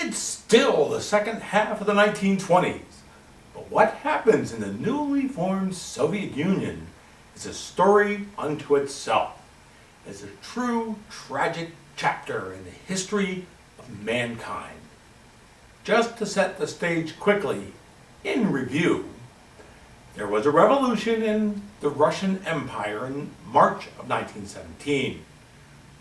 It's still the second half of the 1920s, but what happens in the newly formed Soviet Union is a story unto itself. It's a true tragic chapter in the history of mankind. Just to set the stage quickly, in review, there was a revolution in the Russian Empire in March of 1917.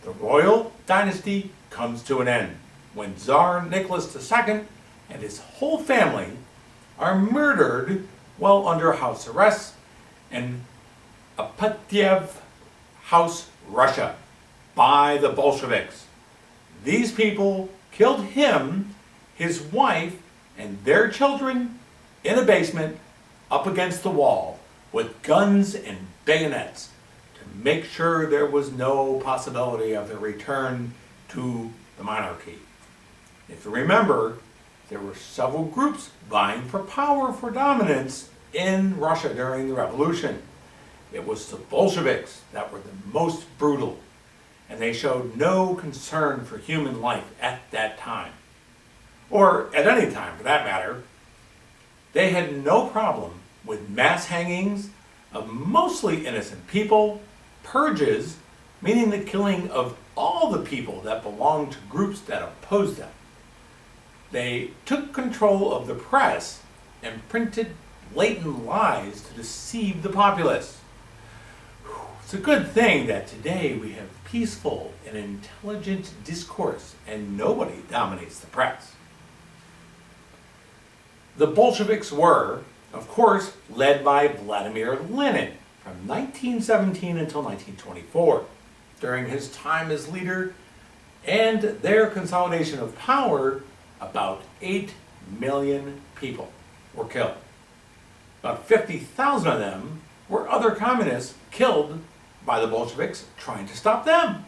The royal dynasty comes to an end when Tsar Nicholas II and his whole family are murdered while under house arrest in Apatiev House, Russia, by the Bolsheviks. These people killed him, his wife, and their children in a basement up against the wall with guns and bayonets to make sure there was no possibility of their return to the monarchy. If you remember, there were several groups vying for power for dominance in Russia during the revolution. It was the Bolsheviks that were the most brutal, and they showed no concern for human life at that time, or at any time for that matter. They had no problem with mass hangings of mostly innocent people, purges, meaning the killing of all the people that belonged to groups that opposed them. They took control of the press and printed blatant lies to deceive the populace. It's a good thing that today we have peaceful and intelligent discourse and nobody dominates the press. The Bolsheviks were, of course, led by Vladimir Lenin from 1917 until 1924. During his time as leader and their consolidation of power, about 8 million people were killed. About 50,000 of them were other communists killed by the Bolsheviks trying to stop them.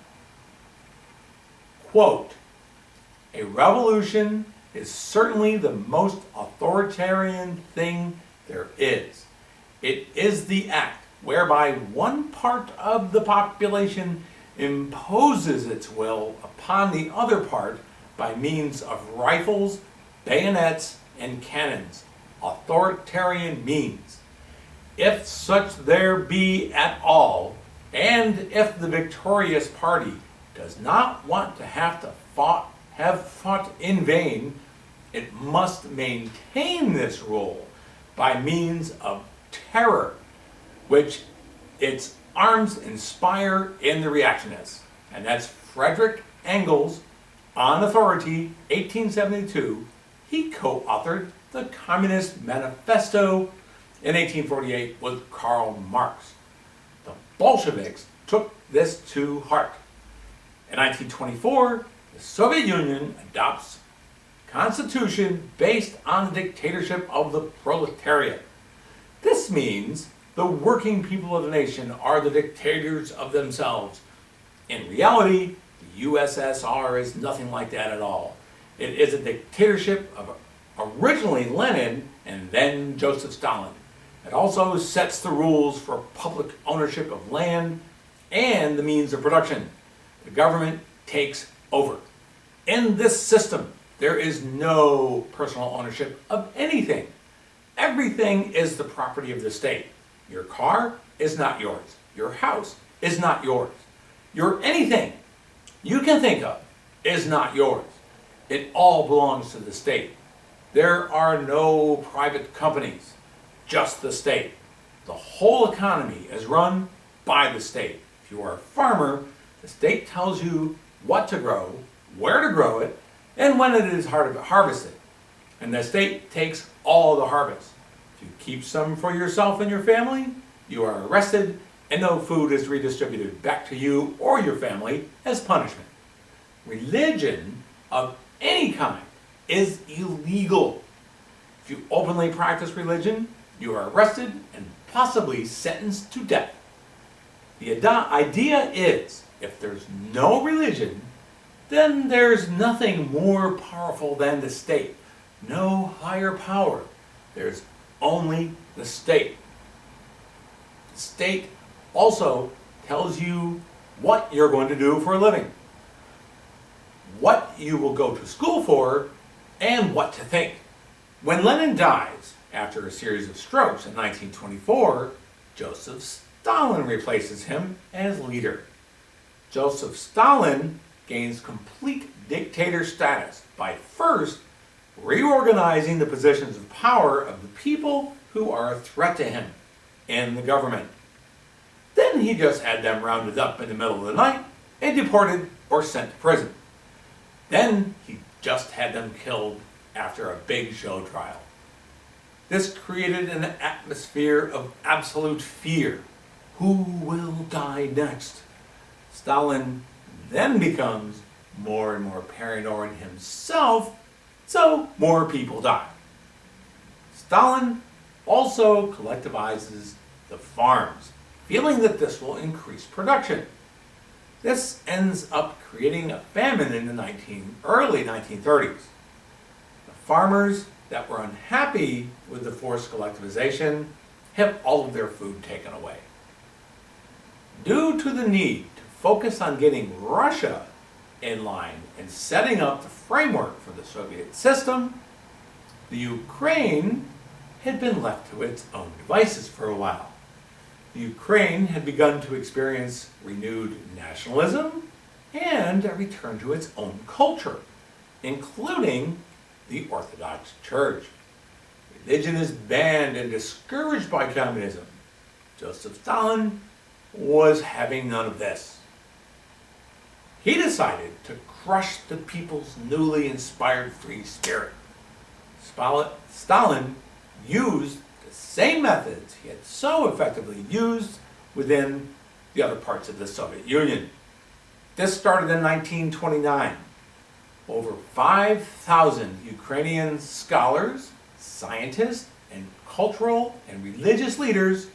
Quote, "A revolution is certainly the most authoritarian thing there is. It is the act whereby one part of the population imposes its will upon the other part by means of rifles, bayonets, and cannons, authoritarian means. If such there be at all, and if the victorious party does not want to have fought in vain, it must maintain this rule by means of terror, which its arms inspire in the reactionists." And that's Frederick Engels, On Authority, 1872. He co-authored the Communist Manifesto in 1848 with Karl Marx. The Bolsheviks took this to heart. In 1924, the Soviet Union adopts a constitution based on the dictatorship of the proletariat. This means the working people of the nation are the dictators of themselves. In reality, the USSR is nothing like that at all. It is a dictatorship of originally Lenin and then Joseph Stalin. It also sets the rules for public ownership of land and the means of production. The government takes over. In this system, there is no personal ownership of anything. Everything is the property of the state. Your car is not yours. Your house is not yours. Your anything you can think of is not yours. It all belongs to the state. There are no private companies, just the state. The whole economy is run by the state. If you are a farmer, the state tells you what to grow, where to grow it, and when it is harvested. And the state takes all the harvest. If you keep some for yourself and your family, you are arrested and no food is redistributed back to you or your family as punishment. Religion of any kind is illegal. If you openly practice religion, you are arrested and possibly sentenced to death. The idea is, if there's no religion, then there's nothing more powerful than the state. No higher power. There's only the state. The state also tells you what you're going to do for a living. What you will go to school for and what to think. When Lenin dies, after a series of strokes in 1924, Joseph Stalin replaces him as leader. Joseph Stalin gains complete dictator status by first reorganizing the positions of power of the people who are a threat to him in the government. Then he just had them rounded up in the middle of the night and deported or sent to prison. Then he just had them killed after a big show trial. This created an atmosphere of absolute fear. Who will die next? Stalin then becomes more and more paranoid himself, so more people die. Stalin also collectivizes the farms, feeling that this will increase production. This ends up creating a famine in the early 1930s. The farmers that were unhappy with the forced collectivization have all of their food taken away. Due to the need to focus on getting Russia in line and setting up the framework for the Soviet system, the Ukraine had been left to its own devices for a while. The Ukraine had begun to experience renewed nationalism and a return to its own culture, including the Orthodox Church. Religion is banned and discouraged by communism. Joseph Stalin was having none of this. He decided to crush the people's newly inspired free spirit. Stalin used the same methods he had so effectively used within the other parts of the Soviet Union. This started in 1929. Over 5,000 Ukrainian scholars, scientists, and cultural and religious leaders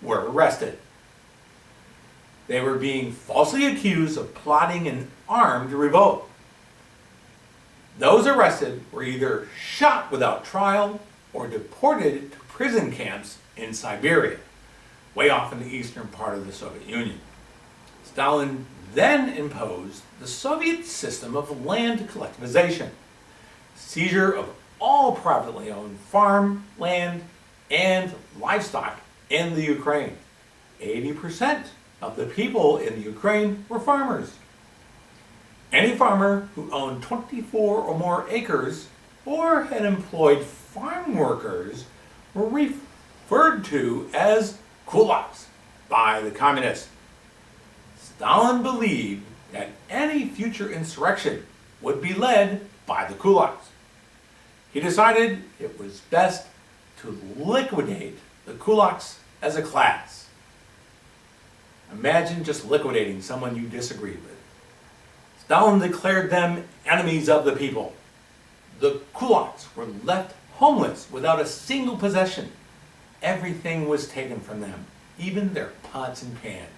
were arrested. They were being falsely accused of plotting an armed revolt. Those arrested were either shot without trial or deported to prison camps in Siberia, way off in the eastern part of the Soviet Union. Stalin then imposed the Soviet system of land collectivization, seizure of all privately owned farm, land, and livestock in the Ukraine. 80% of the people in the Ukraine were farmers. Any farmer who owned 24 or more acres or had employed farm workers were referred to as kulaks by the communists. Stalin believed that any future insurrection would be led by the kulaks. He decided it was best to liquidate the kulaks as a class. Imagine just liquidating someone you disagreed with. Stalin declared them enemies of the people. The kulaks were left homeless without a single possession. Everything was taken from them, even their pots and pans.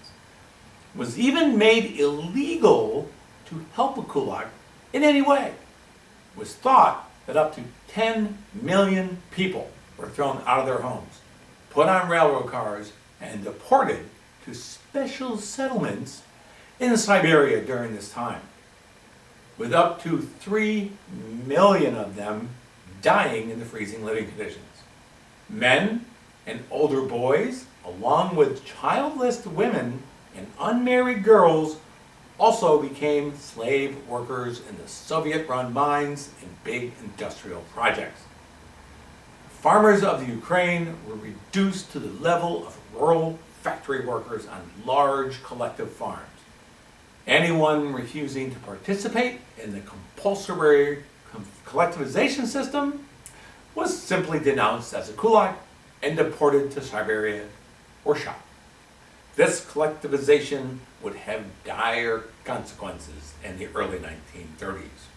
It was even made illegal to help a kulak in any way. It was thought that up to 10 million people were thrown out of their homes, put on railroad cars, and deported to special settlements in Siberia during this time, with up to 3 million of them dying in the freezing living conditions. Men and older boys, along with childless women and unmarried girls, also became slave workers in the Soviet-run mines and big industrial projects. Farmers of the Ukraine were reduced to the level of rural factory workers on large collective farms. Anyone refusing to participate in the compulsory collectivization system was simply denounced as a kulak and deported to Siberia or shot. This collectivization would have dire consequences in the early 1930s.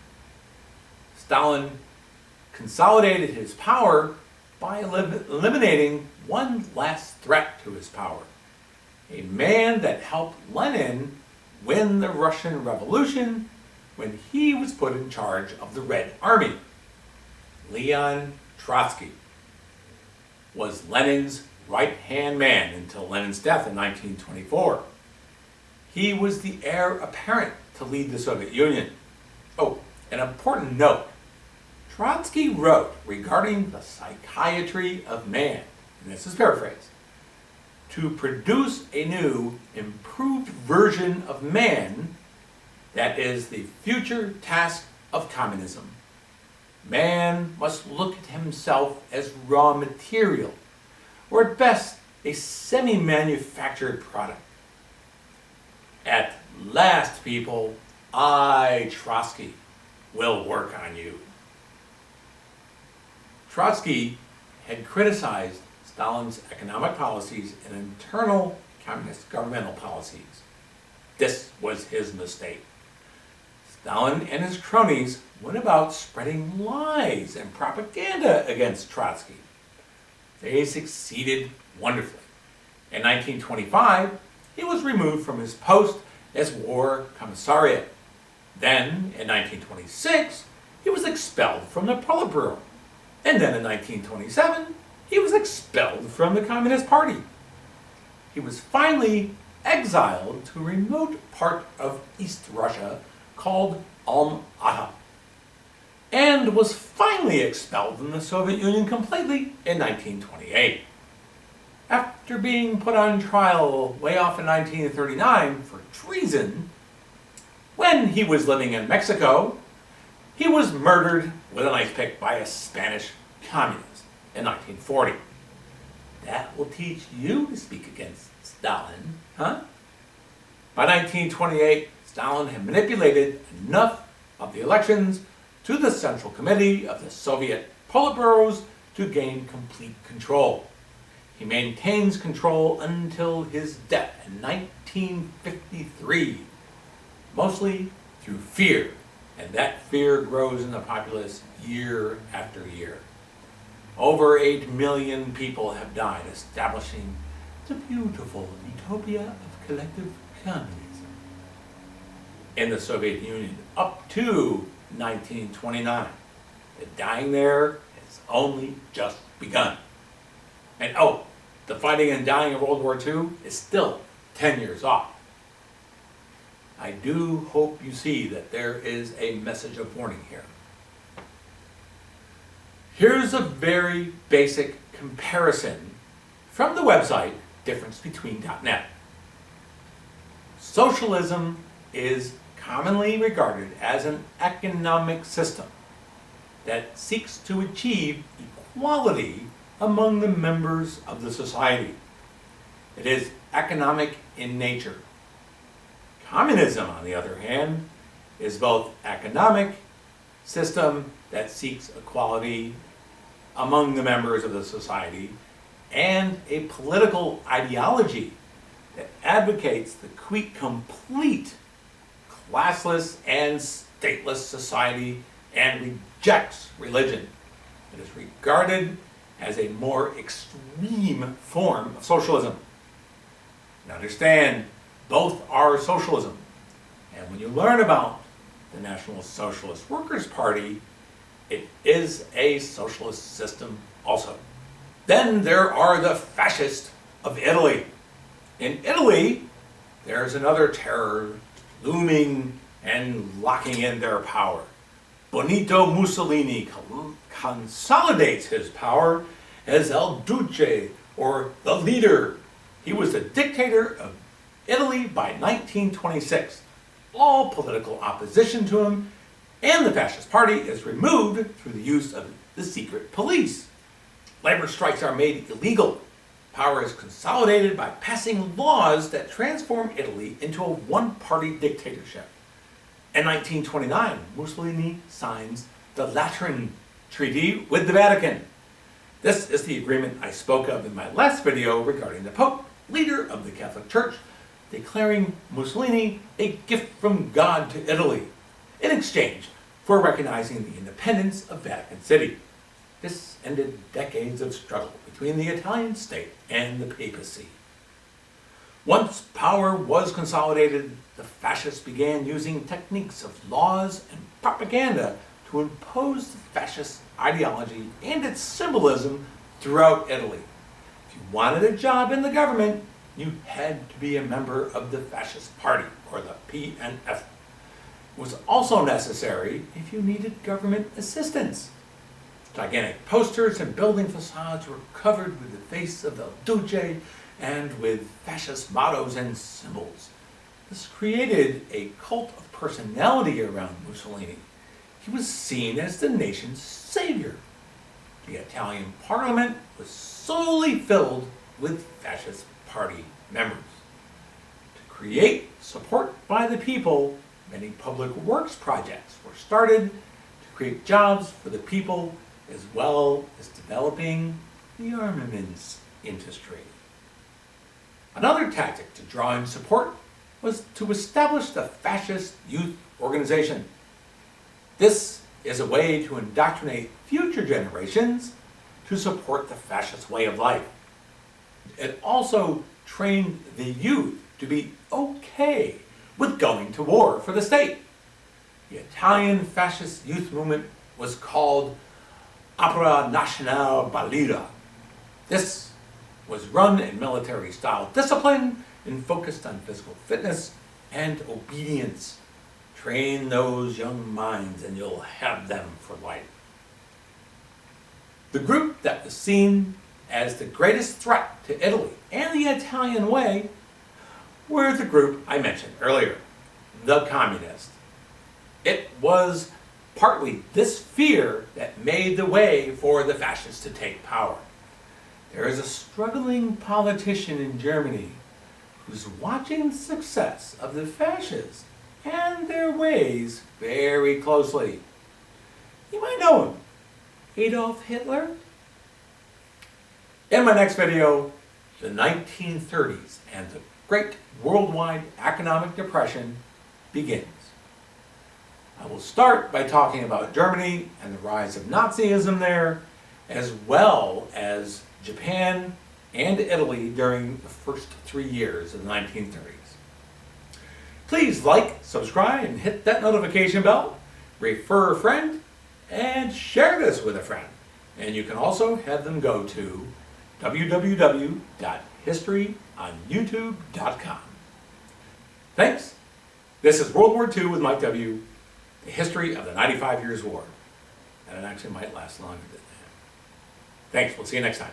Stalin consolidated his power by eliminating one last threat to his power, a man that helped Lenin win the Russian Revolution when he was put in charge of the Red Army. Leon Trotsky was Lenin's right-hand man until Lenin's death in 1924. He was the heir apparent to lead the Soviet Union. Oh, an important note. Trotsky wrote regarding the psychiatry of man, and this is paraphrased, to produce a new, improved version of man that is the future task of communism. Man must look at himself as raw material, or at best, a semi-manufactured product. At last, people, I, Trotsky, will work on you. Trotsky had criticized Stalin's economic policies and internal communist governmental policies. This was his mistake. Stalin and his cronies went about spreading lies and propaganda against Trotsky. They succeeded wonderfully. In 1925, he was removed from his post as War Commissariat. Then, in 1926, he was expelled from the Politburo. And then in 1927, he was expelled from the Communist Party. He was finally exiled to a remote part of East Russia called Alma-Ata, and was finally expelled from the Soviet Union completely in 1928. After being put on trial way off in 1939 for treason, when he was living in Mexico, he was murdered with an ice pick by a Spanish communist in 1940. That will teach you to speak against Stalin, huh? By 1928, Stalin had manipulated enough of the elections to the Central Committee of the Soviet Politburos to gain complete control. He maintains control until his death in 1953, mostly through fear, and that fear grows in the populace year after year. Over 8 million people have died establishing the beautiful utopia of collective communism in the Soviet Union up to 1929. The dying there has only just begun. And the fighting and dying of World War II is still 10 years off. I do hope you see that there is a message of warning here. Here's a very basic comparison from the website differencebetween.net. Socialism is commonly regarded as an economic system that seeks to achieve equality among the members of the society. It is economic in nature. Communism, on the other hand, is both economic system that seeks equality among the members of the society and a political ideology that advocates the complete classless and stateless society and rejects religion. It is regarded as a more extreme form of socialism. And understand, both are socialism. And when you learn about the National Socialist Workers' Party, it is a socialist system also. Then there are the fascists of Italy. In Italy, there's another terror looming and locking in their power. Benito Mussolini consolidates his power as El Duce, or the leader. He was the dictator of Italy by 1926. All political opposition to him and the Fascist Party is removed through the use of the secret police. Labor strikes are made illegal. Power is consolidated by passing laws that transform Italy into a one-party dictatorship. In 1929, Mussolini signs the Lateran Treaty with the Vatican. This is the agreement I spoke of in my last video regarding the Pope, leader of the Catholic Church, declaring Mussolini a gift from God to Italy in exchange for recognizing the independence of Vatican City. This ended decades of struggle between the Italian state and the papacy. Once power was consolidated, the fascists began using techniques of laws and propaganda to impose the fascist ideology and its symbolism throughout Italy. If you wanted a job in the government, you had to be a member of the Fascist Party, or the PNF. It was also necessary if you needed government assistance. Gigantic posters and building facades were covered with the face of El Duce and with fascist mottos and symbols. This created a cult of personality around Mussolini. He was seen as the nation's savior. The Italian parliament was solely filled with fascist party members. To create support by the people, many public works projects were started to create jobs for the people, as well as developing the armaments industry. Another tactic to draw in support was to establish the fascist youth organization. This is a way to indoctrinate future generations to support the fascist way of life. It also trained the youth to be okay with going to war for the state. The Italian fascist youth movement was called Opera Nazionale Ballida. This was run in military-style discipline and focused on physical fitness and obedience. Train those young minds and you'll have them for life. The group that was seen as the greatest threat to Italy and the Italian way were the group I mentioned earlier, the Communists. It was partly this fear that made the way for the fascists to take power. There is a struggling politician in Germany who's watching the success of the fascists and their ways very closely. You might know him, Adolf Hitler. In my next video, the 1930s and the Great Worldwide Economic Depression begins. I will start by talking about Germany and the rise of Nazism there, as well as Japan and Italy during the first 3 years of the 1930s. Please like, subscribe, and hit that notification bell, refer a friend, and share this with a friend. And you can also have them go to www.historyonyoutube.com. Thanks. This is World War II with Mike W., the history of the 95 Years' War. And it actually might last longer than that. Thanks. We'll see you next time.